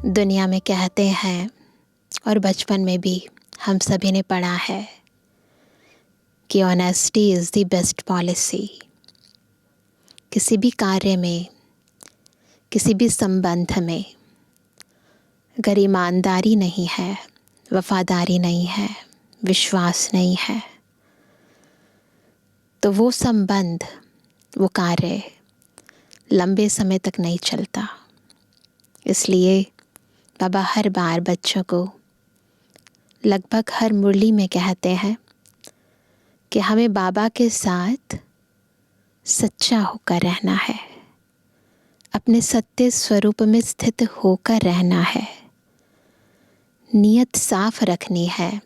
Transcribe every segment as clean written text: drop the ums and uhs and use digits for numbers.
दुनिया में कहते हैं और बचपन में भी हम सभी ने पढ़ा है कि honesty is the best policy. किसी भी कार्य में, किसी भी संबंध में अगर ईमानदारी नहीं है, वफादारी नहीं है, विश्वास नहीं है, तो वो संबंध, वो कार्य लंबे समय तक नहीं चलता। इसलिए बाबा हर बार बच्चों को लगभग हर मुरली में कहते हैं कि हमें बाबा के साथ सच्चा होकर रहना है, अपने सत्य स्वरूप में स्थित होकर रहना है, नियत साफ रखनी है,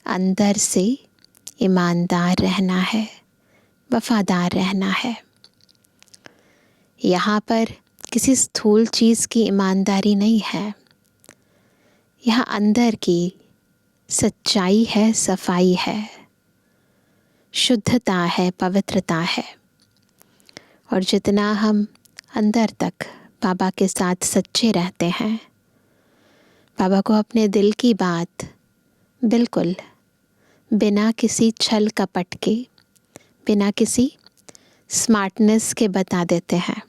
अंदर से ईमानदार रहना है, वफादार रहना है। यहाँ पर किसी स्थूल चीज़ की ईमानदारी नहीं है, यहाँ अंदर की सच्चाई है, सफाई है, शुद्धता है, पवित्रता है। और जितना हम अंदर तक बाबा के साथ सच्चे रहते हैं, बाबा को अपने दिल की बात बिल्कुल बिना किसी छल कपट के, बिना किसी स्मार्टनेस के बता देते हैं।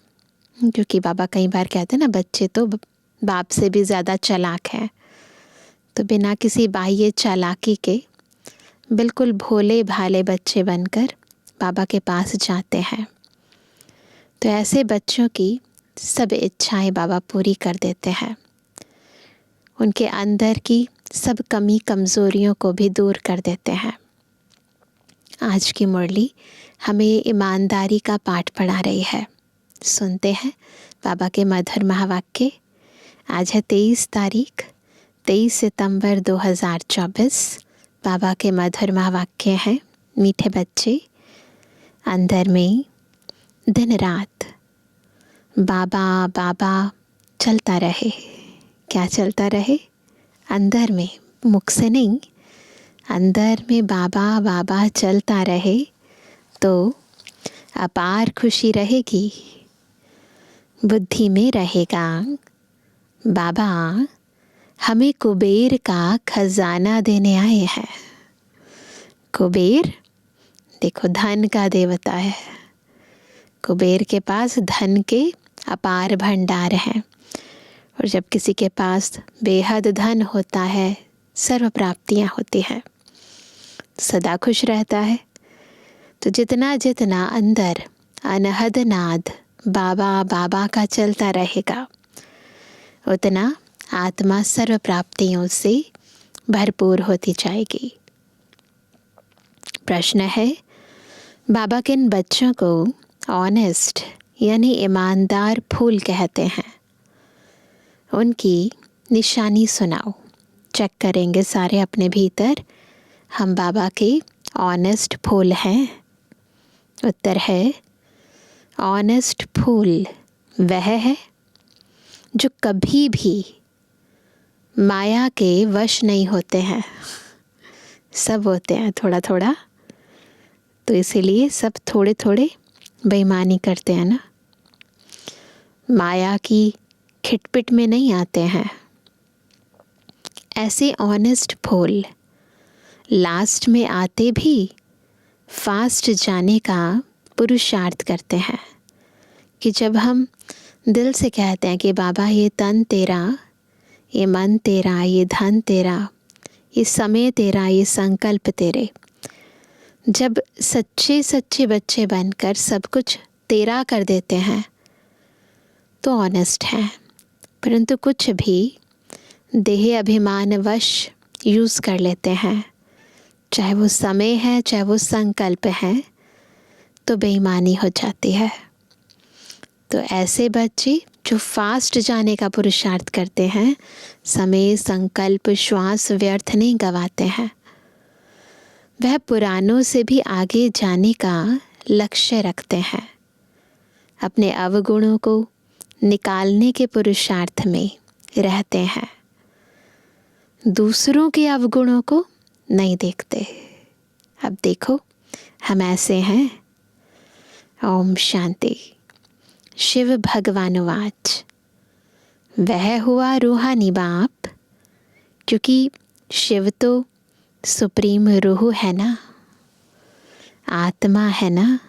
क्योंकि बाबा कई बार कहते हैं ना, बच्चे तो बाप से भी ज़्यादा चालाक हैं। तो बिना किसी बाह्य चालाकी के बिल्कुल भोले भाले बच्चे बनकर बाबा के पास जाते हैं। तो ऐसे बच्चों की सब इच्छाएं बाबा पूरी कर देते हैं, उनके अंदर की सब कमी कमज़ोरियों को भी दूर कर देते हैं। आज की मुरली हमें ईमानदारी का पाठ पढ़ा रही है। सुनते हैं बाबा के मधुर महावाक्य। आज है 23 सितंबर 2024। बाबा के मधुर महावाक्य हैं, मीठे बच्चे। अंदर में दिन रात बाबा बाबा चलता रहे। क्या चलता रहे? अंदर में, मुख से नहीं, अंदर में बाबा बाबा चलता रहे तो अपार खुशी रहेगी, बुद्धि में रहेगा। बाबा हमें कुबेर का खजाना देने आए हैं। कुबेर देखो धन का देवता है। कुबेर के पास धन के अपार भंडार हैं। और जब किसी के पास बेहद धन होता है, सर्व प्राप्तियाँ होती हैं, सदा खुश रहता है। तो जितना जितना अंदर अनहद नाद बाबा बाबा का चलता रहेगा, उतना आत्मा सर्व प्राप्तियों से भरपूर होती जाएगी। प्रश्न है, बाबा किन बच्चों को ऑनेस्ट यानी ईमानदार फूल कहते हैं? उनकी निशानी सुनाओ। चेक करेंगे सारे अपने भीतर, हम बाबा के ऑनेस्ट फूल हैं। उत्तर है, ऑनेस्ट फूल वह है जो कभी भी माया के वश नहीं होते हैं। सब होते हैं थोड़ा थोड़ा, तो इसीलिए सब थोड़े थोड़े बेईमानी करते हैं ना, माया की खिटपिट में नहीं आते हैं। ऐसे ऑनेस्ट फूल लास्ट में आते भी फास्ट जाने का पुरुषार्थ करते हैं। कि जब हम दिल से कहते हैं कि बाबा ये तन तेरा, ये मन तेरा, ये धन तेरा, ये समय तेरा, ये संकल्प तेरे, जब सच्चे सच्चे बच्चे बनकर सब कुछ तेरा कर देते हैं तो ऑनेस्ट हैं। परंतु कुछ भी देह अभिमानवश यूज़ कर लेते हैं, चाहे वो समय है, चाहे वो संकल्प है, तो बेईमानी हो जाती है। तो ऐसे बच्चे जो फास्ट जाने का पुरुषार्थ करते हैं, समय, संकल्प, श्वास व्यर्थ नहीं गवाते हैं, वह पुरानों से भी आगे जाने का लक्ष्य रखते हैं। अपने अवगुणों को निकालने के पुरुषार्थ में रहते हैं, दूसरों के अवगुणों को नहीं देखते। अब देखो हम ऐसे हैं। ओम शांति। शिव भगवानुवाच वह हुआ रूहानी बाप, क्योंकि शिव तो सुप्रीम रूह है ना, आत्मा है ना।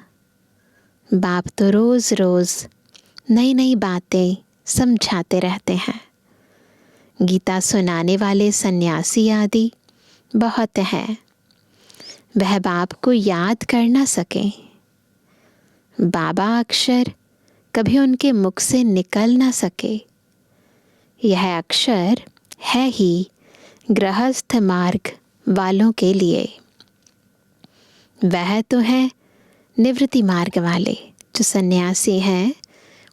बाप तो रोज़ रोज़ नई नई बातें समझाते रहते हैं। गीता सुनाने वाले सन्यासी आदि बहुत हैं। वह बाप को याद कर ना सके। बाबा अक्षर कभी उनके मुख से निकल ना सके। यह अक्षर है ही गृहस्थ मार्ग वालों के लिए। वह तो है निवृत्ति मार्ग वाले। जो सन्यासी हैं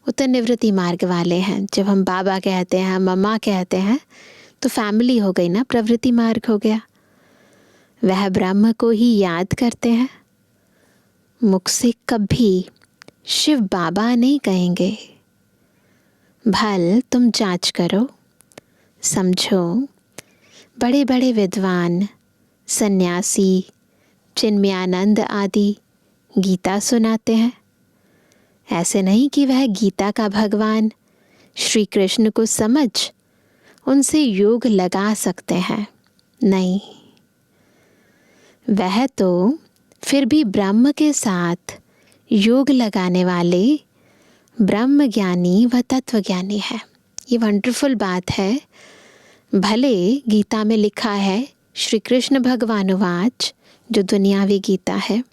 वो तो निवृत्ति मार्ग वाले हैं। जब हम बाबा कहते हैं, मम्मा कहते हैं, तो फैमिली हो गई ना, प्रवृत्ति मार्ग हो गया। वह ब्रह्म को ही याद करते हैं। मुख से कभी शिव बाबा नहीं कहेंगे। भल तुम जांच करो, समझो। बड़े बड़े विद्वान सन्यासी चिन्मयानंद आदि गीता सुनाते हैं। ऐसे नहीं कि वह गीता का भगवान श्री कृष्ण को समझ उनसे योग लगा सकते हैं। नहीं, वह तो फिर भी ब्रह्म के साथ योग लगाने वाले ब्रह्म ज्ञानी व तत्व ज्ञानी है। ये वंडरफुल बात है। भले गीता में लिखा है श्री कृष्ण भगवानुवाच, जो दुनियावी गीता है,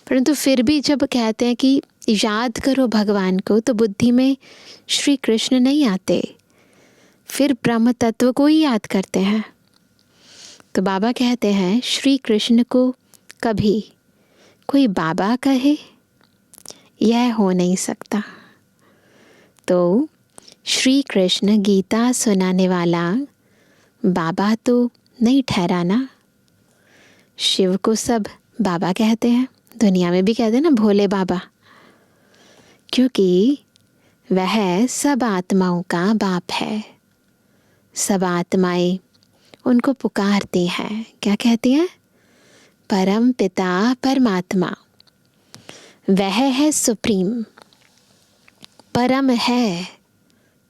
परंतु फिर भी जब कहते हैं कि याद करो भगवान को, तो बुद्धि में श्री कृष्ण नहीं आते, फिर ब्रह्म तत्व को ही याद करते हैं। तो बाबा कहते हैं श्री कृष्ण को कभी कोई बाबा कहे, यह हो नहीं सकता। तो श्री कृष्ण गीता सुनाने वाला बाबा तो नहीं ठहराना। शिव को सब बाबा कहते हैं, दुनिया में भी कहते हैं ना भोले बाबा, क्योंकि वह सब आत्माओं का बाप है। सब आत्माएं उनको पुकारती हैं। क्या कहती हैं? परम पिता परमात्मा। वह है सुप्रीम, परम है।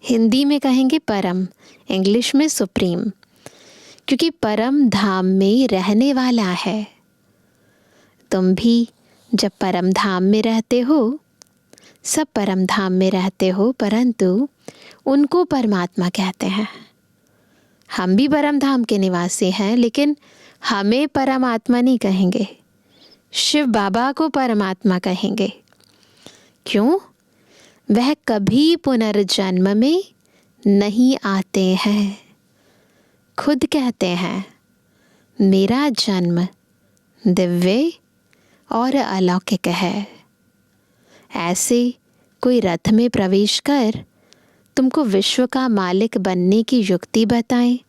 हिंदी में कहेंगे परम, इंग्लिश में सुप्रीम, क्योंकि परम धाम में रहने वाला है। तुम भी जब परम धाम में रहते हो, सब परम धाम में रहते हो, परंतु उनको परमात्मा कहते हैं। हम भी परम धाम के निवासी हैं, लेकिन हमें परमात्मा नहीं कहेंगे, शिव बाबा को परमात्मा कहेंगे। क्यों? वह कभी पुनर्जन्म में नहीं आते हैं। खुद कहते हैं मेरा जन्म दिव्य और अलौकिक है। ऐसे कोई रथ में प्रवेश कर तुमको विश्व का मालिक बनने की युक्ति बताएं,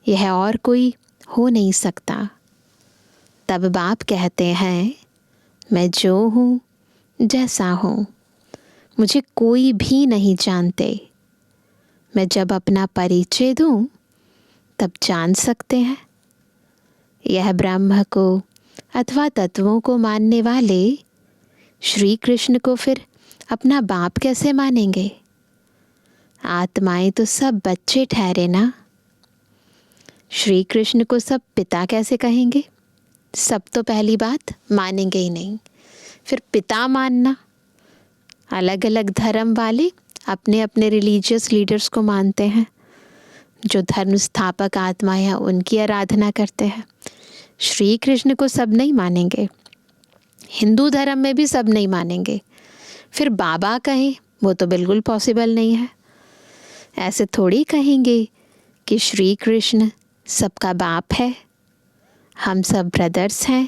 यह और कोई हो नहीं सकता। तब बाप कहते हैं मैं जो हूँ, जैसा हूँ, मुझे कोई भी नहीं जानते। मैं जब अपना परिचय दूँ तब जान सकते हैं। यह ब्रह्म को अथवा तत्वों को मानने वाले श्री कृष्ण को फिर अपना बाप कैसे मानेंगे? आत्माएं तो सब बच्चे ठहरे ना। श्री कृष्ण को सब पिता कैसे कहेंगे? सब तो पहली बात मानेंगे ही नहीं, फिर पिता मानना। अलग अलग धर्म वाले अपने अपने रिलीजियस लीडर्स को मानते हैं, जो धर्म स्थापक आत्मा है उनकी आराधना करते हैं। श्री कृष्ण को सब नहीं मानेंगे, हिंदू धर्म में भी सब नहीं मानेंगे, फिर बाबा कहें वो तो बिल्कुल पॉसिबल नहीं है। ऐसे थोड़ी कहेंगे कि श्री कृष्ण सबका बाप है, हम सब ब्रदर्स हैं।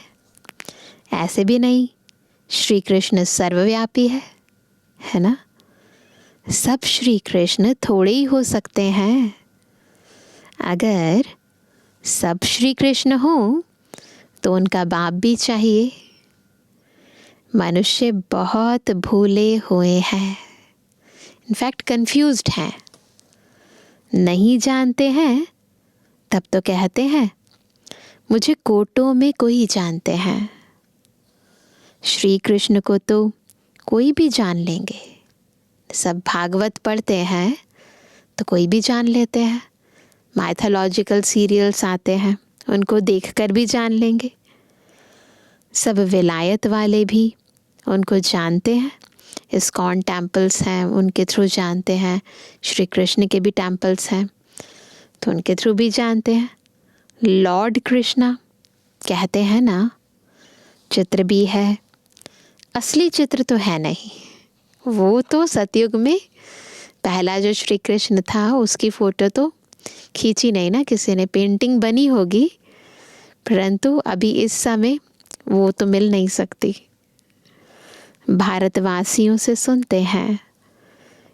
ऐसे भी नहीं, श्री कृष्ण सर्वव्यापी है ना। सब श्री कृष्ण थोड़े ही हो सकते हैं। अगर सब श्री कृष्ण हो तो उनका बाप भी चाहिए। मनुष्य बहुत भूले हुए हैं, इनफैक्ट कंफ्यूज्ड हैं, नहीं जानते हैं। तब तो कहते हैं मुझे कोटों में कोई जानते हैं। श्री कृष्ण को तो कोई भी जान लेंगे। सब भागवत पढ़ते हैं तो कोई भी जान लेते हैं। माइथोलॉजिकल सीरियल्स आते हैं, उनको देखकर भी जान लेंगे। सब विलायत वाले भी उनको जानते हैं। इस्कॉन टेम्पल्स हैं, उनके थ्रू जानते हैं। श्री कृष्ण के भी टेम्पल्स हैं, तो उनके थ्रू भी जानते हैं। लॉर्ड कृष्णा कहते हैं ना, चित्र भी है, असली चित्र तो है नहीं। वो तो सतयुग में पहला जो श्री कृष्ण था उसकी फ़ोटो तो खींची नहीं ना किसी ने, पेंटिंग बनी होगी, परंतु अभी इस समय वो तो मिल नहीं सकती। भारतवासियों से सुनते हैं,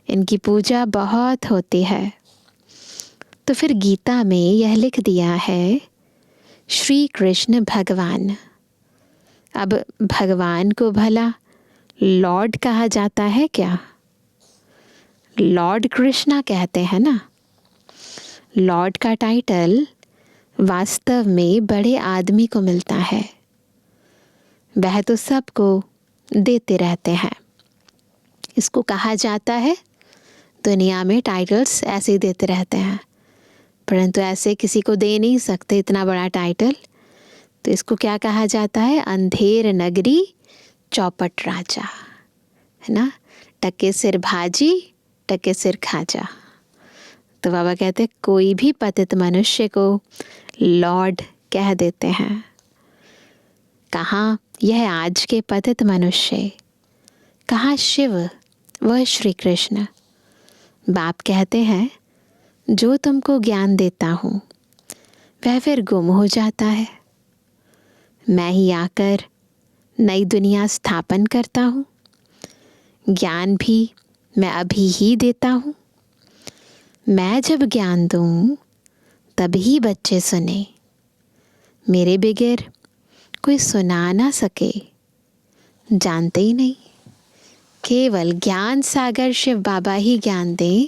इनकी पूजा बहुत होती है। तो फिर गीता में यह लिख दिया है श्री कृष्ण भगवान। अब भगवान को भला लॉर्ड कहा जाता है क्या? लॉर्ड कृष्णा कहते हैं ना। लॉर्ड का टाइटल वास्तव में बड़े आदमी को मिलता है, वह तो सबको देते रहते हैं। इसको कहा जाता है, दुनिया में टाइटल्स ऐसे ही देते रहते हैं, परंतु ऐसे किसी को दे नहीं सकते इतना बड़ा टाइटल। तो इसको क्या कहा जाता है? अंधेर नगरी चौपट राजा, है ना। टके सिर भाजी, टके सिर खाजा। तो बाबा कहते हैं कोई भी पतित मनुष्य को लॉर्ड कह देते हैं। कहाँ यह आज के पतित मनुष्य, कहाँ शिव वह श्री कृष्ण। बाप कहते हैं जो तुमको ज्ञान देता हूँ वह फिर गुम हो जाता है। मैं ही आकर नई दुनिया स्थापन करता हूँ। ज्ञान भी मैं अभी ही देता हूँ। मैं जब ज्ञान दूँ तभी बच्चे सुने, मेरे बगैर कोई सुना ना सके। जानते ही नहीं, केवल ज्ञान सागर शिव बाबा ही ज्ञान दें,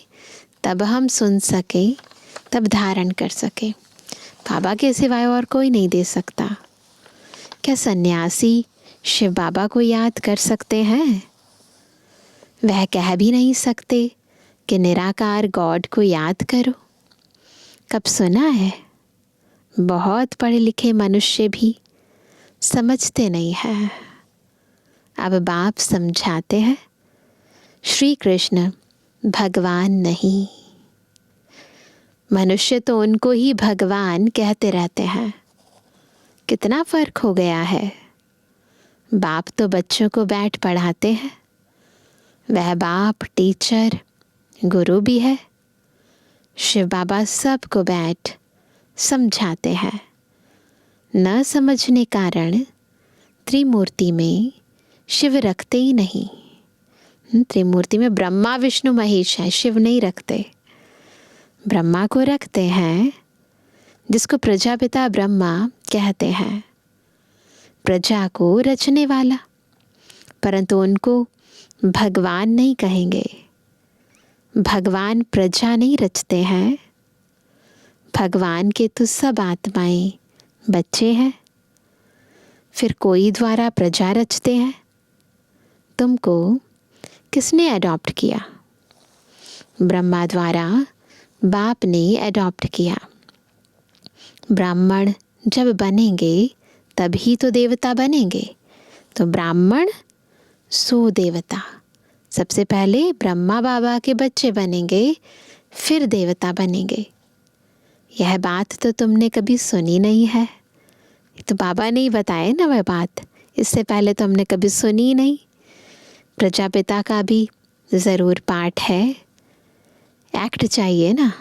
तब हम सुन सके, तब धारण कर सके। बाबा के सिवाय और कोई नहीं दे सकता। क्या सन्यासी शिव बाबा को याद कर सकते हैं? वह कह भी नहीं सकते कि निराकार गॉड को याद करो। कब सुना है? बहुत पढ़े लिखे मनुष्य भी समझते नहीं हैं। अब बाप समझाते हैं श्री कृष्ण भगवान नहीं। मनुष्य तो उनको ही भगवान कहते रहते हैं। कितना फर्क हो गया है। बाप तो बच्चों को बैठ पढ़ाते हैं, वह बाप टीचर गुरु भी है। शिव बाबा सबको बैठ समझाते हैं। न समझने कारण त्रिमूर्ति में शिव रखते ही नहीं। त्रिमूर्ति में ब्रह्मा विष्णु महेश है, शिव नहीं रखते। ब्रह्मा को रखते हैं जिसको प्रजापिता ब्रह्मा कहते हैं, प्रजा को रचने वाला, परंतु उनको भगवान नहीं कहेंगे। भगवान प्रजा नहीं रचते हैं। भगवान के तो सब आत्माएं बच्चे हैं। फिर कोई द्वारा प्रजा रचते हैं। तुमको किसने अडॉप्ट किया? ब्रह्मा द्वारा बाप ने अडॉप्ट किया। ब्राह्मण जब बनेंगे तभी तो देवता बनेंगे। तो ब्राह्मण सो देवता। सबसे पहले ब्रह्मा बाबा के बच्चे बनेंगे, फिर देवता बनेंगे। यह बात तो तुमने कभी सुनी नहीं है। तो बाबा ने ही बताए ना वह बात, इससे पहले तो हमने कभी सुनी नहीं। प्रजापिता का भी ज़रूर पाठ है। एक्ट चाहिए ना,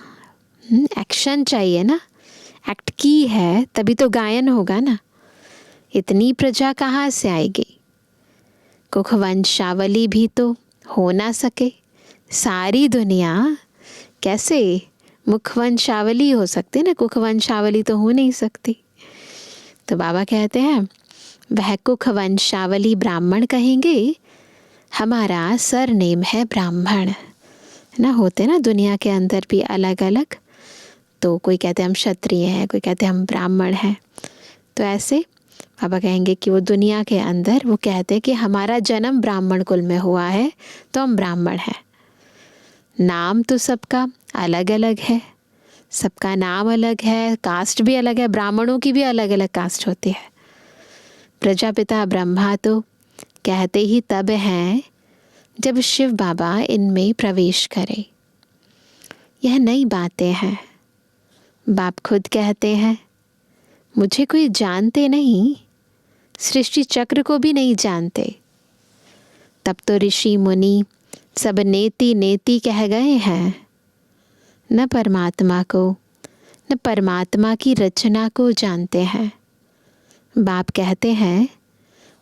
एक्शन चाहिए ना। एक्ट की है तभी तो गायन होगा ना। इतनी प्रजा कहाँ से आएगी? कुख वंशावली भी तो हो ना सके। सारी दुनिया कैसे मुख वंशावली हो सकती ना, कुख वंशावली तो हो नहीं सकती। तो बाबा कहते हैं वह कुख वंशावली ब्राह्मण कहेंगे, हमारा सरनेम है ब्राह्मण ना। होते ना दुनिया के अंदर भी अलग अलग, तो कोई कहते हैं हम क्षत्रिय हैं, कोई कहते हैं हम ब्राह्मण हैं। तो ऐसे बाबा कहेंगे कि वो दुनिया के अंदर वो कहते हैं कि हमारा जन्म ब्राह्मण कुल में हुआ है तो हम ब्राह्मण हैं नाम तो सबका अलग अलग है, सबका नाम अलग है, कास्ट भी अलग है, ब्राह्मणों की भी अलग अलग कास्ट होती है। प्रजापिता ब्रह्मा तो कहते ही तब हैं जब शिव बाबा इनमें प्रवेश करें। यह नई बातें हैं। बाप खुद कहते हैं, मुझे कोई जानते नहीं, सृष्टि चक्र को भी नहीं जानते। तब तो ऋषि मुनि सब नेति नेति कह गए हैं, न परमात्मा को, न परमात्मा की रचना को जानते हैं। बाप कहते हैं,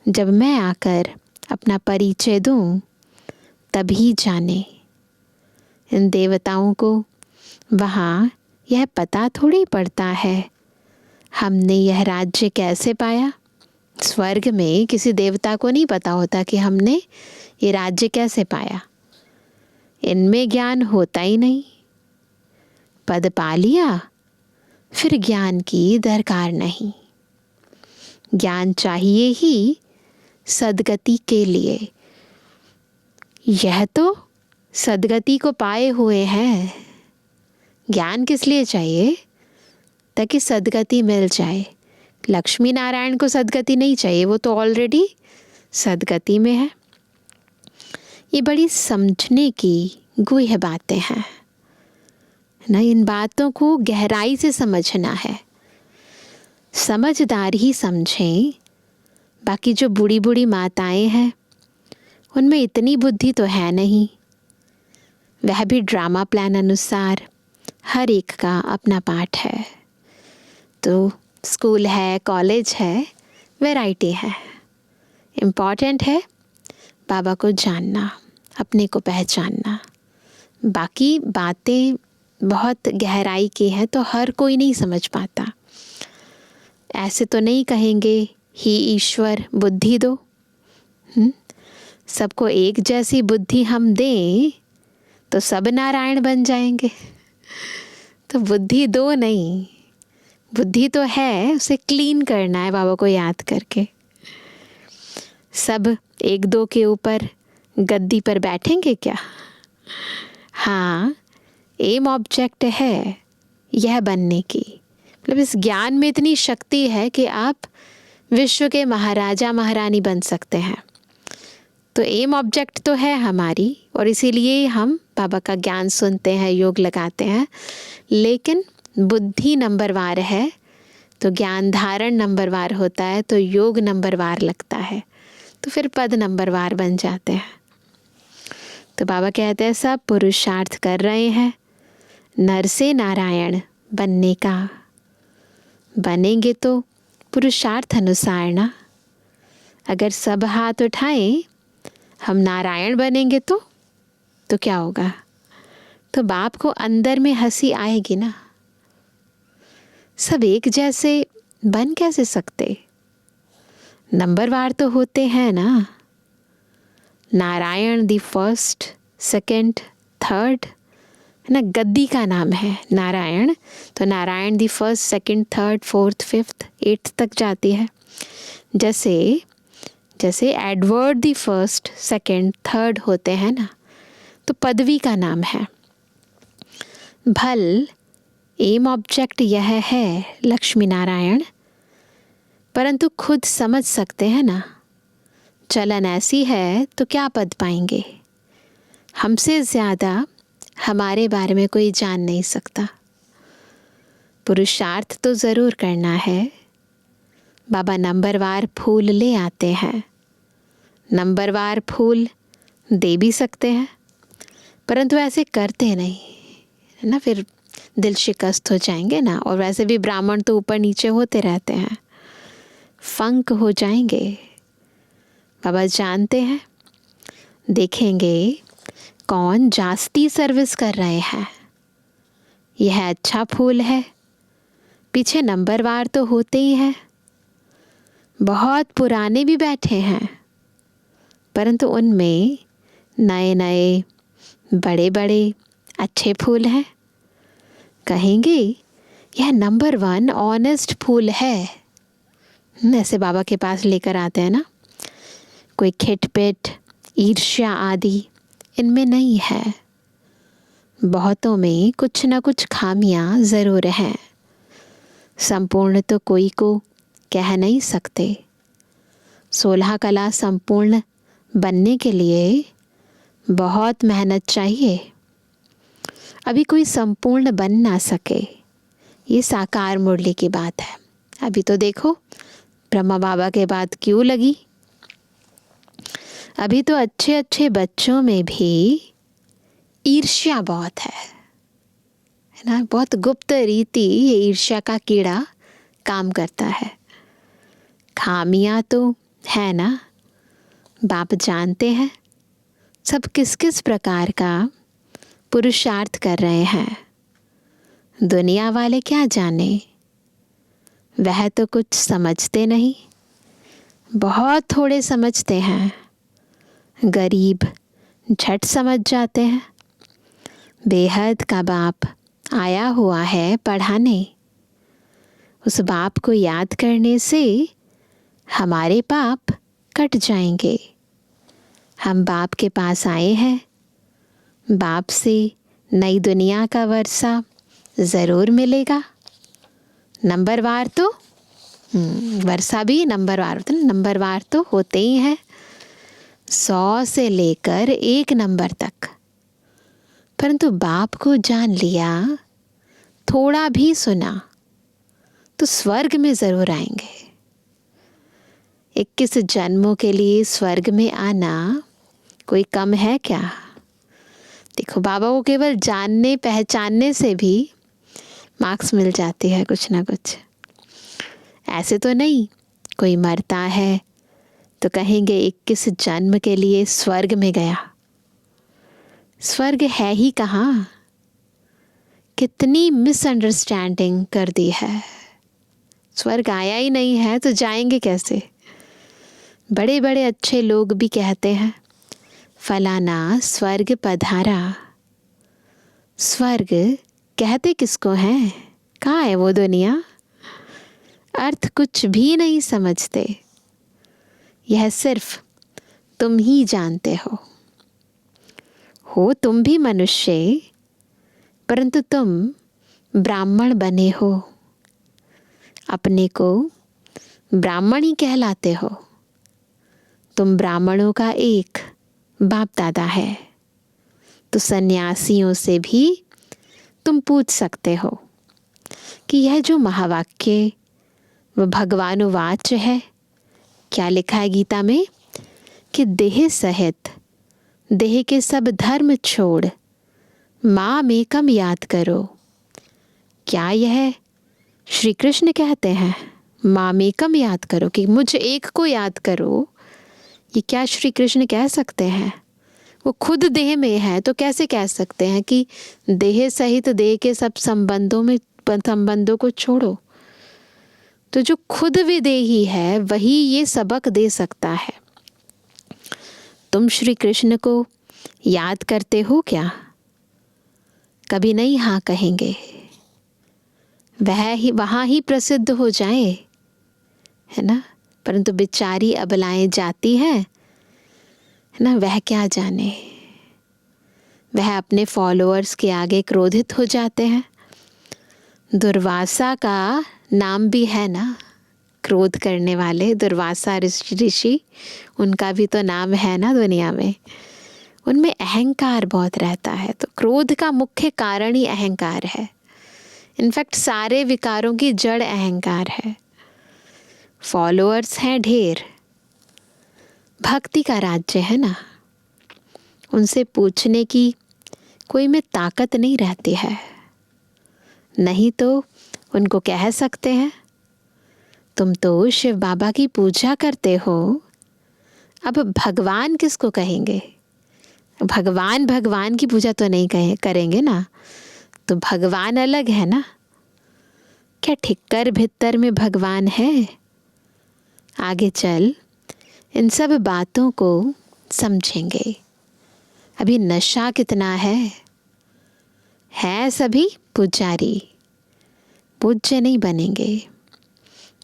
जब मैं आकर अपना परिचय दूं तभी जाने। इन देवताओं को वहाँ यह पता थोड़ी पड़ता है हमने यह राज्य कैसे पाया। स्वर्ग में किसी देवता को नहीं पता होता कि हमने ये राज्य कैसे पाया। इनमें ज्ञान होता ही नहीं। पद पा लिया फिर ज्ञान की दरकार नहीं। ज्ञान चाहिए ही सद्गति के लिए। यह तो सद्गति को पाए हुए हैं। ज्ञान किस लिए चाहिए? ताकि सद्गति मिल जाए। लक्ष्मी नारायण को सद्गति नहीं चाहिए, वो तो ऑलरेडी सद्गति में है। ये बड़ी समझने की गूढ़ बातें हैं ना। इन बातों को गहराई से समझना है। समझदार ही समझें। बाकी जो बूढ़ी बूढ़ी माताएं हैं उनमें इतनी बुद्धि तो है नहीं। वह भी ड्रामा प्लान अनुसार हर एक का अपना पाठ है। तो स्कूल है, कॉलेज है, वैरायटी है। इम्पॉर्टेंट है बाबा को जानना, अपने को पहचानना। बाकी बातें बहुत गहराई की हैं तो हर कोई नहीं समझ पाता। ऐसे तो नहीं कहेंगे ही ईश्वर बुद्धि दो। सबको एक जैसी बुद्धि हम दें तो सब नारायण बन जाएंगे। तो बुद्धि दो नहीं, बुद्धि तो है, उसे क्लीन करना है बाबा को याद करके। सब एक दो के ऊपर गद्दी पर बैठेंगे क्या? हाँ, एम ऑब्जेक्ट है यह बनने की। मतलब इस ज्ञान में इतनी शक्ति है कि आप विश्व के महाराजा महारानी बन सकते हैं। तो एम ऑब्जेक्ट तो है हमारी, और इसीलिए हम बाबा का ज्ञान सुनते हैं, योग लगाते हैं। लेकिन बुद्धि नंबरवार है तो ज्ञान धारण नंबरवार होता है, तो योग नंबरवार लगता है, तो फिर पद नंबरवार बन जाते हैं। तो बाबा कहते हैं सब पुरुषार्थ कर रहे हैं नर से नारायण बनने का। बनेंगे तो पुरुषार्थ अनुसार ना। अगर सब हाथ उठाएं हम नारायण बनेंगे तो क्या होगा? तो बाप को अंदर में हंसी आएगी ना। सब एक जैसे बन कैसे सकते? नंबरवार तो होते हैं ना। Narayan the first, second, third है ना। गद्दी का नाम है नारायण, तो Narayan the first, second, third, fourth, fifth, eighth तक जाती है। जैसे Edward the first, second, third होते हैं ना, तो पदवी का नाम है। भल एम ऑब्जेक्ट यह है लक्ष्मी नारायण, परंतु खुद समझ सकते हैं ना। चलन ऐसी है तो क्या पद पाएंगे? हमसे ज़्यादा हमारे बारे में कोई जान नहीं सकता। पुरुषार्थ तो ज़रूर करना है। बाबा नंबरवार फूल ले आते हैं, नंबरवार फूल दे भी सकते हैं, परंतु ऐसे करते नहीं है ना। फिर दिल शिकस्त हो जाएंगे ना। और वैसे भी ब्राह्मण तो ऊपर नीचे होते रहते हैं, फंक हो जाएंगे। बाबा जानते हैं, देखेंगे कौन जास्ती सर्विस कर रहे हैं। यह अच्छा फूल है। पीछे नंबरवार तो होते ही हैं, बहुत पुराने भी बैठे हैं, परंतु उनमें नए नए बड़े बड़े अच्छे फूल हैं। कहेंगे यह नंबर 1 ऑनेस्ट फूल है। ऐसे बाबा के पास लेकर आते हैं ना। कोई खिटपिट, ईर्ष्या आदि इनमें नहीं है। बहुतों में कुछ न कुछ खामियां ज़रूर हैं। संपूर्ण तो कोई को कह नहीं सकते। 16 कला संपूर्ण बनने के लिए बहुत मेहनत चाहिए। अभी कोई संपूर्ण बन ना सके, ये साकार मुरली की बात है। अभी तो देखो ब्रह्मा बाबा के बाद क्यों लगी। अभी तो अच्छे अच्छे बच्चों में भी ईर्ष्या बहुत है ना। बहुत गुप्त रीति ये ईर्ष्या का कीड़ा काम करता है। खामियां तो है ना, बाप जानते हैं सब किस किस प्रकार का पुरुषार्थ कर रहे हैं। दुनिया वाले क्या जाने, वह तो कुछ समझते नहीं, बहुत थोड़े समझते हैं। गरीब झट समझ जाते हैं। बेहद का बाप आया हुआ है पढ़ाने। उस बाप को याद करने से हमारे पाप कट जाएंगे। हम बाप के पास आए हैं, बाप से नई दुनिया का वर्षा ज़रूर मिलेगा। नंबरवार तो वर्षा भी नंबरवार होता है, नंबरवार तो होते ही हैं, 100 से लेकर 1 नंबर तक। परंतु बाप को जान लिया, थोड़ा भी सुना तो स्वर्ग में ज़रूर आएंगे। 21 जन्मों के लिए स्वर्ग में आना कोई कम है क्या। देखो बाबा को केवल जानने पहचानने से भी मार्क्स मिल जाती है कुछ ना कुछ। ऐसे तो नहीं कोई मरता है तो कहेंगे 21 जन्म के लिए स्वर्ग में गया। स्वर्ग है ही कहाँ। कितनी मिसअंडरस्टैंडिंग कर दी है। स्वर्ग आया ही नहीं है तो जाएंगे कैसे। बड़े बड़े अच्छे लोग भी कहते हैं फलाना स्वर्ग पधारा। स्वर्ग कहते किसको हैं, कहाँ है वो दुनिया। अर्थ कुछ भी नहीं समझते। यह सिर्फ तुम ही जानते हो तुम भी मनुष्य, परंतु तुम ब्राह्मण बने हो। अपने को ब्राह्मण ही कहलाते हो। तुम ब्राह्मणों का एक बाप दादा है, तो सन्यासियों से भी तुम पूछ सकते हो कि यह जो महावाक्य वह भगवानुवाच है। क्या लिखा है गीता में कि देह सहित देह के सब धर्म छोड़ माम एकम याद करो। क्या यह श्री कृष्ण कहते हैं माम एकम याद करो, कि मुझ एक को याद करो। ये क्या श्री कृष्ण कह सकते हैं। वो खुद देह में है तो कैसे कह सकते हैं कि देह सहित देह के सब संबंधों को छोड़ो। तो जो खुद विदेही है वही ये सबक दे सकता है। तुम श्री कृष्ण को याद करते हो क्या। कभी नहीं हाँ कहेंगे, वहाँ ही प्रसिद्ध हो जाए, है ना। परंतु बेचारी अबलाएं जाती है ना, वह क्या जाने। वह अपने फॉलोअर्स के आगे क्रोधित हो जाते हैं। दुर्वासा का नाम भी है ना, क्रोध करने वाले दुर्वासा ऋषि, उनका भी तो नाम है ना दुनिया में। उनमें अहंकार बहुत रहता है। तो क्रोध का मुख्य कारण ही अहंकार है। इनफैक्ट सारे विकारों की जड़ अहंकार है। फॉलोअर्स हैं ढेर, भक्ति का राज्य है ना, उनसे पूछने की कोई में ताकत नहीं रहती है। नहीं तो उनको कह सकते हैं तुम तो शिव बाबा की पूजा करते हो, अब भगवान किसको कहेंगे। भगवान की पूजा तो नहीं करेंगे ना, तो भगवान अलग है ना। क्या ठिक्कर भित्तर में भगवान है। आगे चल इन सब बातों को समझेंगे। अभी नशा कितना है सभी पुजारी, पूज्य नहीं बनेंगे।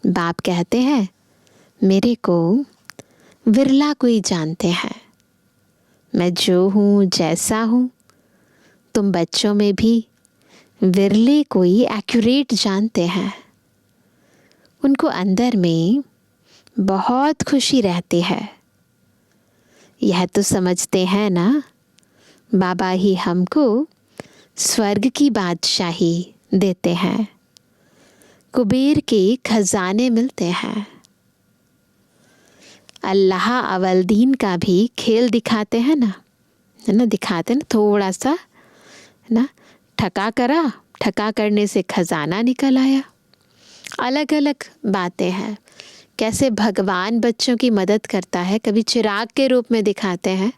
बाप कहते हैं मेरे को विरला कोई जानते हैं। मैं जो हूँ जैसा हूँ तुम बच्चों में भी विरले कोई एक्यूरेट जानते हैं। उनको अंदर में बहुत खुशी रहती है। यह तो समझते हैं ना, बाबा ही हमको स्वर्ग की बादशाही देते हैं, कुबेर के खजाने मिलते हैं। अल्लाह अवलदीन का भी खेल दिखाते हैं ना, है ना, दिखाते ना थोड़ा सा, है ना, ठका करने से खजाना निकल आया। अलग अलग बातें हैं, कैसे भगवान बच्चों की मदद करता है। कभी चिराग के रूप में दिखाते हैं,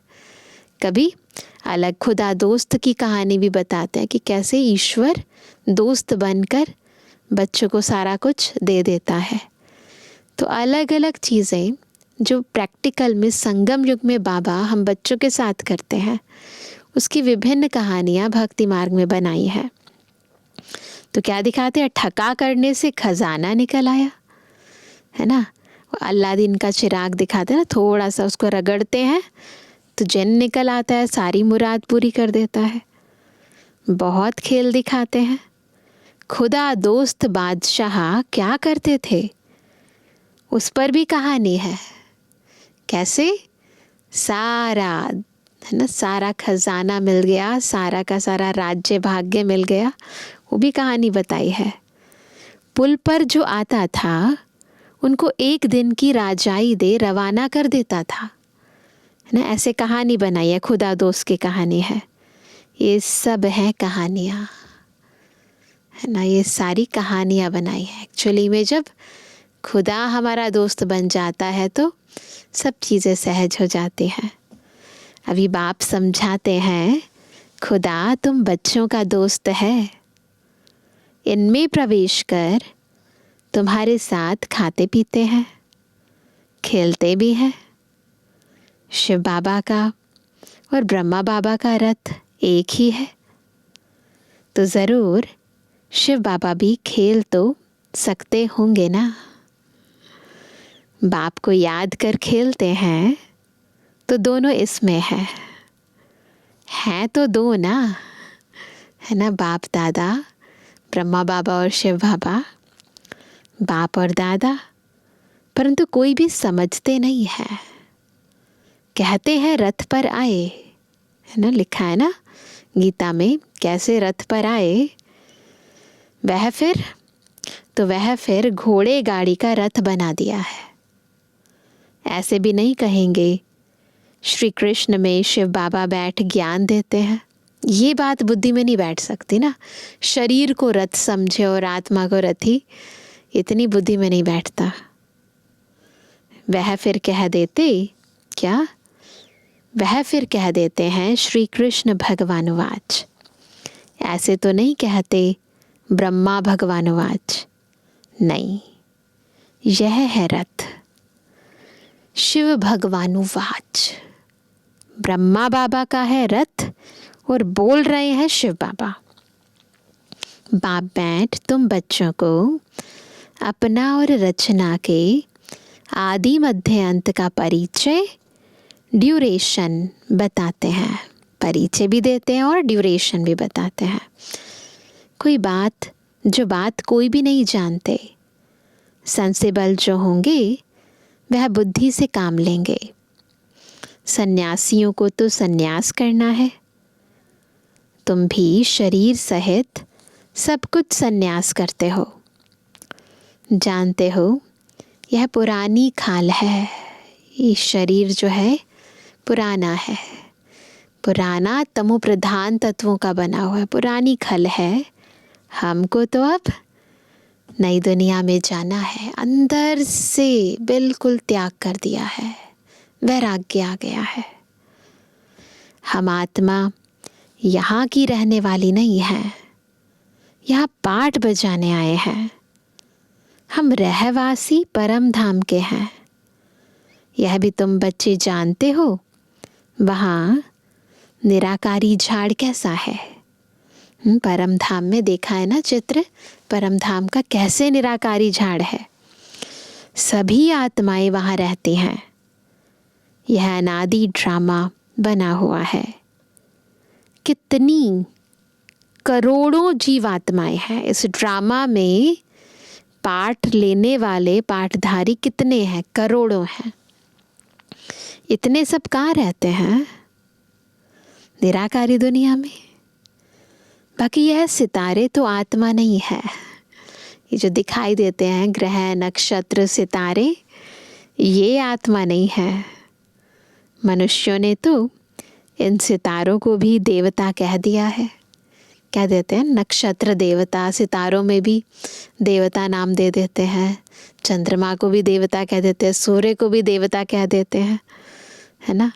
कभी अलग खुदा दोस्त की कहानी भी बताते हैं कि कैसे ईश्वर दोस्त बनकर बच्चों को सारा कुछ दे देता है। तो अलग अलग चीज़ें जो प्रैक्टिकल में संगम युग में बाबा हम बच्चों के साथ करते हैं, उसकी विभिन्न कहानियाँ भक्ति मार्ग में बनाई है। तो क्या दिखाते हैं, ठका करने से खजाना निकल आया, है ना। अल्लादीन का चिराग दिखाते हैं ना, थोड़ा सा उसको रगड़ते हैं तो जिन निकल आता है, सारी मुराद पूरी कर देता है। बहुत खेल दिखाते हैं। खुदा दोस्त बादशाह क्या करते थे, उस पर भी कहानी है। कैसे सारा, है ना, सारा खजाना मिल गया, सारा का सारा राज्य भाग्य मिल गया, वो भी कहानी बताई है। पुल पर जो आता था उनको एक दिन की राजाई दे रवाना कर देता था, है ना। ऐसे कहानी बनाई है, खुदा दोस्त की कहानी है। ये सब है कहानियाँ, है ना, ये सारी कहानियाँ बनाई है। एक्चुअली में जब खुदा हमारा दोस्त बन जाता है तो सब चीज़ें सहज हो जाती हैं। अभी बाप समझाते हैं, खुदा तुम बच्चों का दोस्त है, इनमें प्रवेश कर तुम्हारे साथ खाते पीते हैं, खेलते भी हैं। शिव बाबा का और ब्रह्मा बाबा का रथ एक ही है, तो ज़रूर शिव बाबा भी खेल तो सकते होंगे ना। बाप को याद कर खेलते हैं तो दोनों इसमें हैं तो दो ना, है ना। बाप दादा, ब्रह्मा बाबा और शिव बाबा, बाप और दादा, परंतु कोई भी समझते नहीं है। कहते हैं रथ पर आए, है ना, लिखा है ना गीता में, कैसे रथ पर आए। वह फिर घोड़े गाड़ी का रथ बना दिया है। ऐसे भी नहीं कहेंगे श्री कृष्ण में शिव बाबा बैठ ज्ञान देते हैं। ये बात बुद्धि में नहीं बैठ सकती ना। शरीर को रथ समझे और आत्मा को रथी, इतनी बुद्धि में नहीं बैठता। वह फिर कह देते क्या, वह फिर कह देते हैं श्री कृष्ण भगवानुवाच। ऐसे तो नहीं कहते ब्रह्मा भगवानुवाच, नहीं, यह है रथ। शिव भगवानुवाच, ब्रह्मा बाबा का है रथ और बोल रहे हैं शिव बाबा। बाप बैठ तुम बच्चों को अपना और रचना के आदि मध्य अंत का परिचय, ड्यूरेशन बताते हैं। परिचय भी देते हैं और ड्यूरेशन भी बताते हैं। कोई बात, जो बात कोई भी नहीं जानते, सेंसिबल जो होंगे वह बुद्धि से काम लेंगे। सन्यासियों को तो सन्यास करना है, तुम भी शरीर सहित सब कुछ सन्यास करते हो। जानते हो यह पुरानी खाल है, ये शरीर जो है पुराना है, पुराना तमो प्रधान तत्वों का बना हुआ है, पुरानी खल है। हमको तो अब नई दुनिया में जाना है, अंदर से बिल्कुल त्याग कर दिया है, वैराग्य आ गया है। हम आत्मा यहाँ की रहने वाली नहीं है, यहाँ पाठ बजाने आए हैं। हम रहवासी परम धाम के हैं, यह भी तुम बच्चे जानते हो। वहाँ निराकारी झाड़ कैसा है, परम धाम में देखा है ना चित्र, परम धाम का कैसे निराकारी झाड़ है। सभी आत्माएं वहाँ रहती हैं। यह अनादि ड्रामा बना हुआ है। कितनी करोड़ों जीवात्माएं हैं। इस ड्रामा में पाठ लेने वाले पाठधारी कितने हैं? करोड़ों हैं। इतने सब कहाँ रहते हैं? निराकारी दुनिया में। बाकी यह सितारे तो आत्मा नहीं है। ये जो दिखाई देते हैं ग्रह, नक्षत्र, सितारे, ये आत्मा नहीं है। मनुष्यों ने तो इन सितारों को भी देवता कह दिया है। क्या देते हैं? नक्षत्र देवता, सितारों में भी देवता नाम दे देते हैं। चंद्रमा को भी देवता कह देते हैं, सूर्य को भी देवता कह देते हैं, है ना।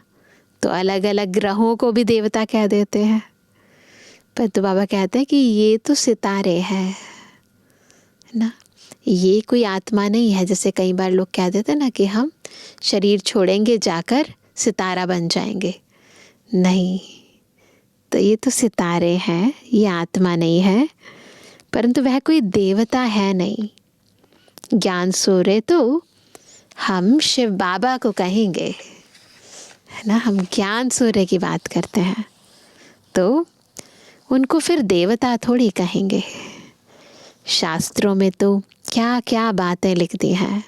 तो अलग अलग ग्रहों को भी देवता कह देते हैं। पर तो बाबा कहते हैं कि ये तो सितारे हैं, है ना। ये कोई आत्मा नहीं है। जैसे कई बार लोग कह देते हैं ना कि हम शरीर छोड़ेंगे, जाकर सितारा बन जाएंगे। नहीं, तो ये तो सितारे हैं, ये आत्मा नहीं है। परंतु वह कोई देवता है नहीं। ज्ञान सूर्य तो हम शिव बाबा को कहेंगे, है ना। हम ज्ञान सूर्य की बात करते हैं तो उनको फिर देवता थोड़ी कहेंगे। शास्त्रों में तो क्या क्या बातें लिख दी हैं।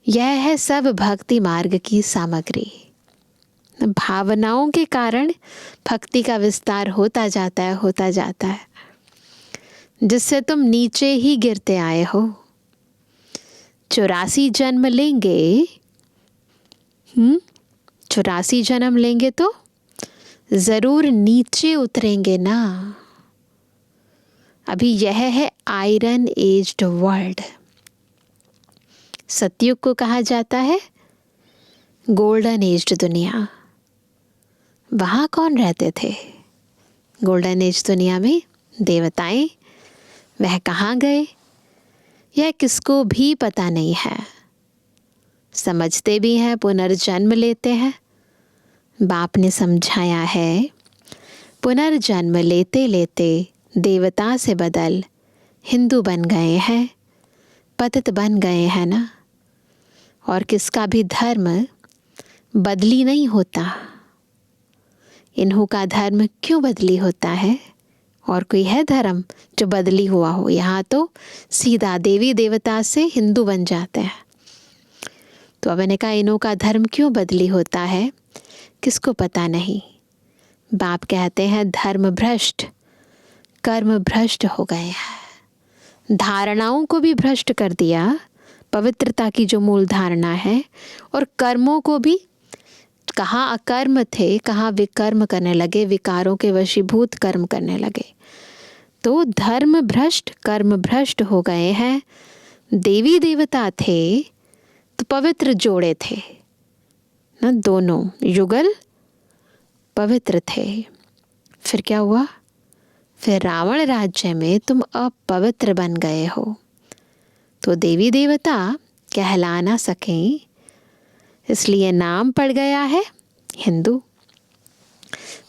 यह है सब भक्ति मार्ग की सामग्री। भावनाओं के कारण भक्ति का विस्तार होता जाता है, होता जाता है, जिससे तुम नीचे ही गिरते आए हो। 84 जन्म लेंगे, 84 जन्म लेंगे तो जरूर नीचे उतरेंगे ना। अभी यह है आयरन एज्ड वर्ल्ड। सतयुग को कहा जाता है गोल्डन एज्ड दुनिया। वहाँ कौन रहते थे? गोल्डन एज दुनिया में देवताएं। वह कहाँ गए यह किसको भी पता नहीं है। समझते भी हैं, पुनर्जन्म लेते हैं। बाप ने समझाया है, पुनर्जन्म लेते लेते देवता से बदल हिंदू बन गए हैं, पतित बन गए हैं ना। और किसका भी धर्म बदली नहीं होता। इन्हों का धर्म क्यों बदली होता है? और कोई है धर्म जो बदली हुआ हो? यहाँ तो सीधा देवी देवता से हिंदू बन जाते हैं। तो अब मैंने कहा इन्हों का धर्म क्यों बदली होता है, किसको पता नहीं। बाप कहते हैं धर्म भ्रष्ट, कर्म भ्रष्ट हो गए हैं। धारणाओं को भी भ्रष्ट कर दिया, पवित्रता की जो मूल धारणा है, और कर्मों को भी कहाँ अकर्म थे, कहाँ विकर्म करने लगे, विकारों के वशीभूत कर्म करने लगे। तो धर्म भ्रष्ट, कर्म भ्रष्ट हो गए हैं। देवी देवता थे तो पवित्र जोड़े थे ना, दोनों युगल पवित्र थे। फिर क्या हुआ? फिर रावण राज्य में तुम अपवित्र बन गए हो, तो देवी देवता कहला ना सकें, इसलिए नाम पड़ गया है हिंदू।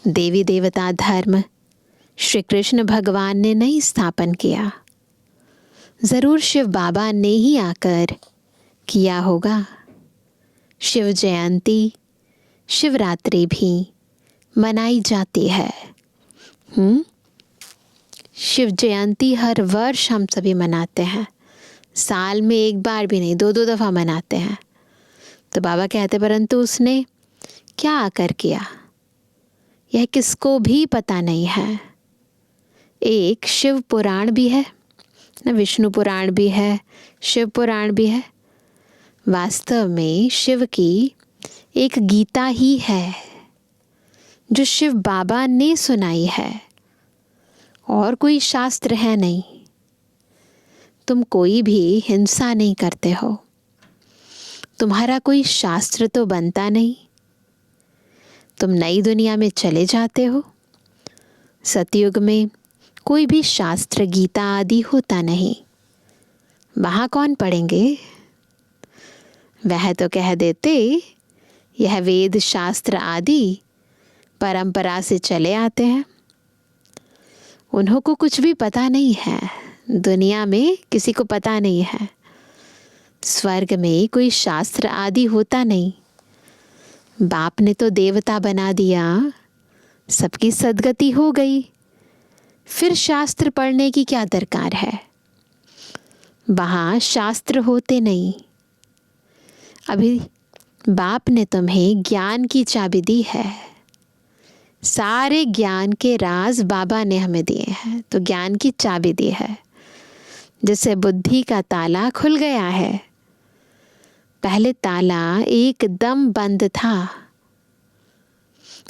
देवी देवता धर्म श्री कृष्ण भगवान ने नहीं स्थापन किया, जरूर शिव बाबा ने ही आकर किया होगा। शिव जयंती, शिवरात्रि भी मनाई जाती है। शिव जयंती हर वर्ष हम सभी मनाते हैं, साल में एक बार भी नहीं, 2-2 दफ़ा मनाते हैं। तो बाबा कहते परंतु उसने क्या आकर किया यह किसको भी पता नहीं है। एक शिव पुराण भी है ना, विष्णु पुराण भी है, शिव पुराण भी है। वास्तव में शिव की एक गीता ही है जो शिव बाबा ने सुनाई है, और कोई शास्त्र है नहीं। तुम कोई भी हिंसा नहीं करते हो, तुम्हारा कोई शास्त्र तो बनता नहीं। तुम नई दुनिया में चले जाते हो। सतयुग में कोई भी शास्त्र, गीता आदि होता नहीं। वहाँ कौन पढ़ेंगे? वह तो कह देते यह वेद शास्त्र आदि परंपरा से चले आते हैं। उन्हों को कुछ भी पता नहीं है, दुनिया में किसी को पता नहीं है। स्वर्ग में कोई शास्त्र आदि होता नहीं। बाप ने तो देवता बना दिया, सबकी सदगति हो गई। फिर शास्त्र पढ़ने की क्या दरकार है? वहाँ शास्त्र होते नहीं। अभी बाप ने तुम्हें ज्ञान की चाबी दी है। सारे ज्ञान के राज बाबा ने हमें दिए हैं, तो ज्ञान की चाबी दी है, जिससे बुद्धि का ताला खुल गया है। पहले ताला एकदम बंद था,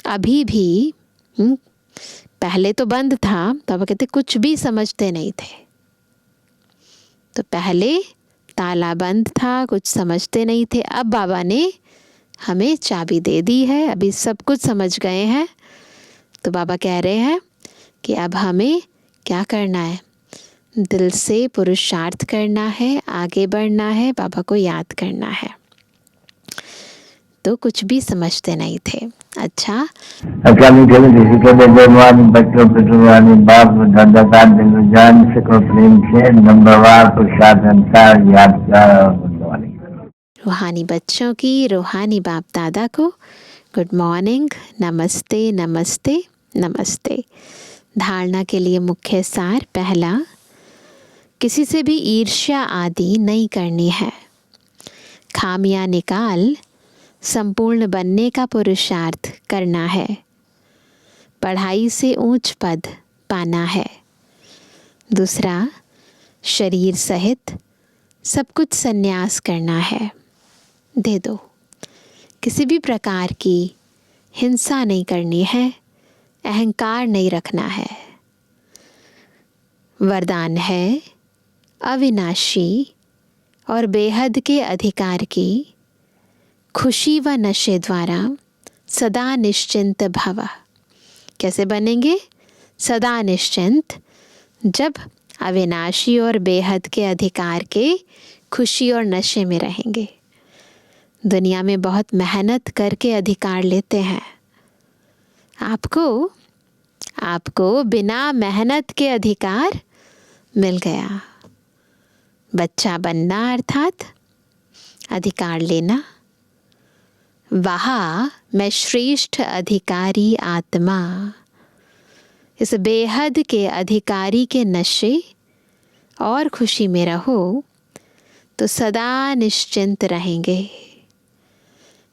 अभी भी पहले तो बंद था, तो अब कहते कुछ भी समझते नहीं थे। तो पहले ताला बंद था, कुछ समझते नहीं थे। अब बाबा ने हमें चाबी दे दी है, अभी सब कुछ समझ गए हैं। तो बाबा कह रहे हैं कि अब हमें क्या करना है? दिल से पुरुषार्थ करना है, आगे बढ़ना है, बाबा को याद करना है। तो कुछ भी समझते नहीं थे। अच्छा, मीठे मीठे के बेजवानी बच्चों पितृवानी बाप दादा का दिल जान सको प्रेम से नंबरवार पुरुषार्थ अनुसार याद कर। रूहानी बच्चों की रूहानी बाप दादा को गुड मॉर्निंग, नमस्ते नमस्ते नमस्ते। धारणा के लिए मुख्य सार। पहला, किसी से भी ईर्ष्या आदि नहीं करनी है। खामियां निकाल संपूर्ण बनने का पुरुषार्थ करना है। पढ़ाई से ऊंच पद पाना है। दूसरा, शरीर सहित सब कुछ संन्यास करना है। दे दो। किसी भी प्रकार की हिंसा नहीं करनी है, अहंकार नहीं रखना है। वरदान है अविनाशी और बेहद के अधिकार की खुशी व नशे द्वारा सदा निश्चिंत भव। कैसे बनेंगे सदा निश्चिंत? जब अविनाशी और बेहद के अधिकार के खुशी और नशे में रहेंगे। दुनिया में बहुत मेहनत करके अधिकार लेते हैं। आपको बिना मेहनत के अधिकार मिल गया। बच्चा बनना अर्थात अधिकार लेना। वहाँ मैं श्रेष्ठ अधिकारी आत्मा। इस बेहद के अधिकारी के नशे और खुशी में रहो तो सदा निश्चिंत रहेंगे।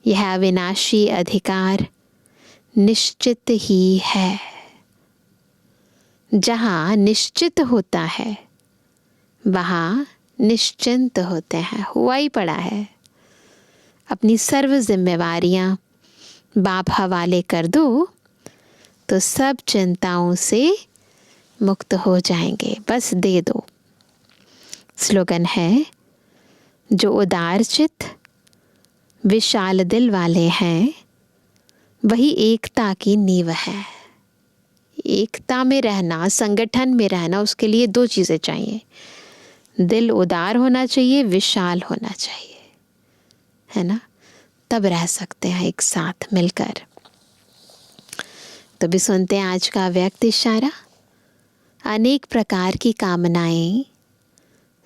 यह अविनाशी अधिकार निश्चित ही है। जहाँ निश्चित होता है वहाँ निश्चिंत होते हैं। हुआ ही पड़ा है। अपनी सर्व जिम्मेवारियाँ बाप हवाले कर दो तो सब चिंताओं से मुक्त हो जाएंगे। बस दे दो। स्लोगन है, जो उदार चित्त विशाल दिल वाले हैं वही एकता की नींव है। एकता में रहना, संगठन में रहना, उसके लिए दो चीज़ें चाहिए। दिल उदार होना चाहिए, विशाल होना चाहिए, है ना? तब रह सकते हैं एक साथ मिलकर। तो भी सुनते हैं आज का व्यक्त इशारा। अनेक प्रकार की कामनाएं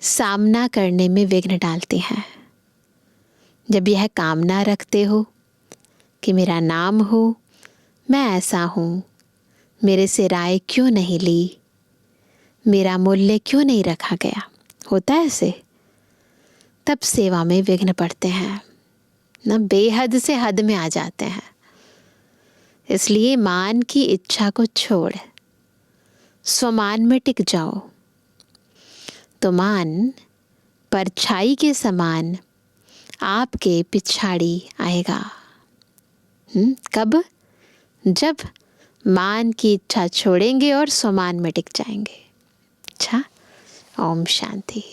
सामना करने में विघ्न डालती हैं। जब यह कामना रखते हो कि मेरा नाम हो, मैं ऐसा हूँ, मेरे से राय क्यों नहीं ली, मेरा मूल्य क्यों नहीं रखा गया, होता है ऐसे, तब सेवा में विघ्न पड़ते हैं ना, बेहद से हद में आ जाते हैं। इसलिए मान की इच्छा को छोड़ स्वमान में टिक जाओ तो मान परछाई के समान आपके पिछाड़ी आएगा। कब? जब मान की इच्छा छोड़ेंगे और स्वमान में टिक जाएंगे। अच्छा, ओम शांति।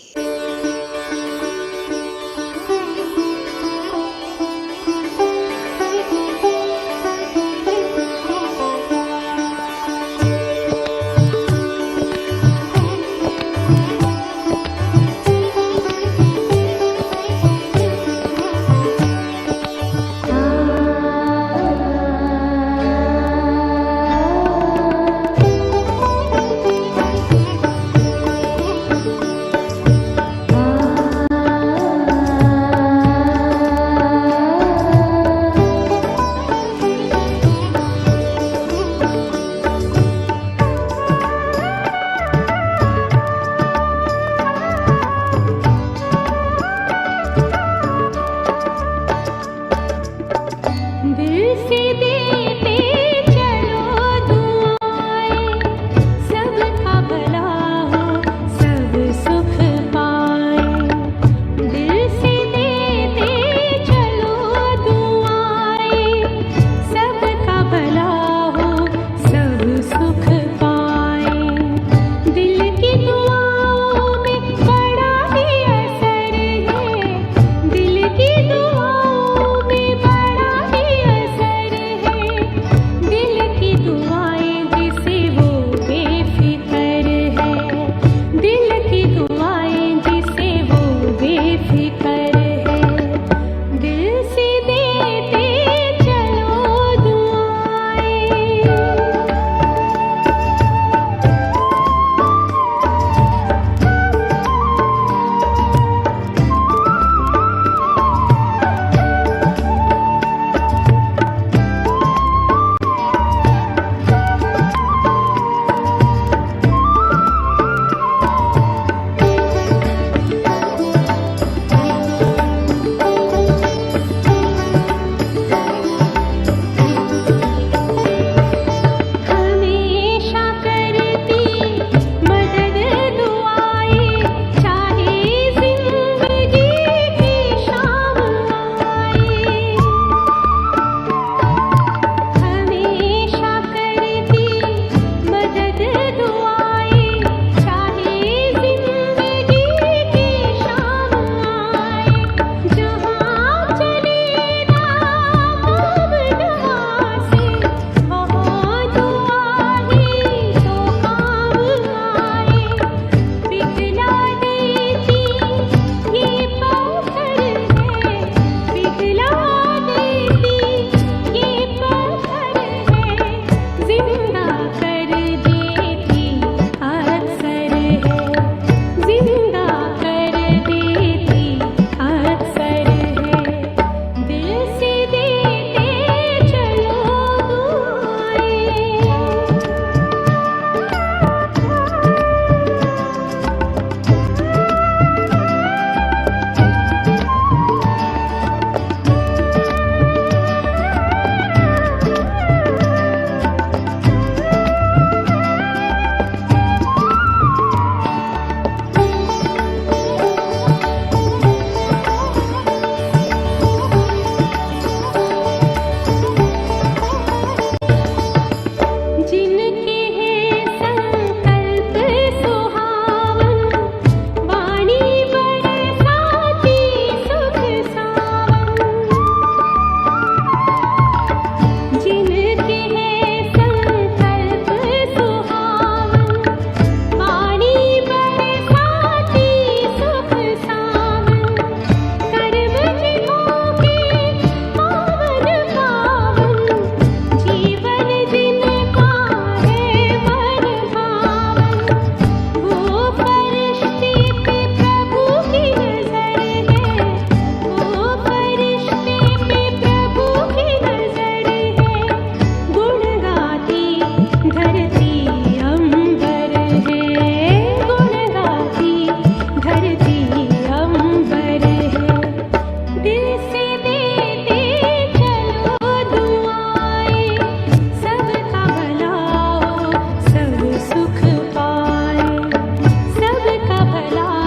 भला